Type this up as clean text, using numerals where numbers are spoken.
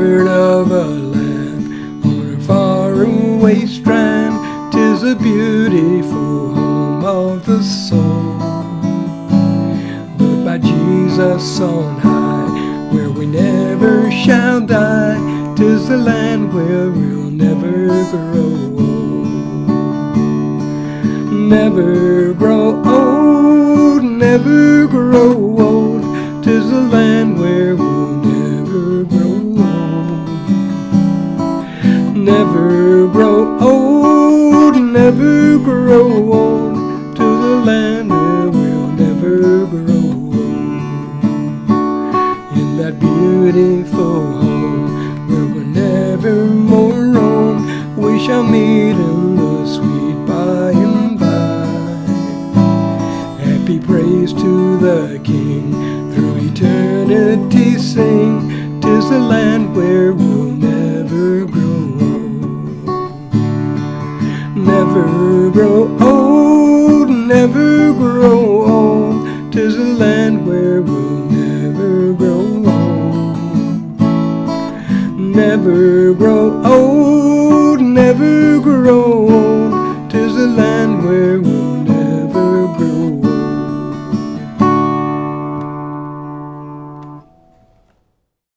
heard of a land on a faraway strand. 'Tis a beautiful home of the soul, but by Jesus on high, where we never shall die. 'Tis the land where we'll never grow old. Never grow old, never grow old. 'Tis the land where we'll never grow old. Never grow old, never grow old. 'Tis the land where we'll never grow old. In that beautiful home where we'll never more roam, we shall meet in the sweet by and by. Happy praise to the King, through eternity sing. 'Tis the land where we'll never grow old. Never grow old, never grow old. 'Tis the land where we'll never grow old. Never grow old, never grow old. 'Tis the land where we'll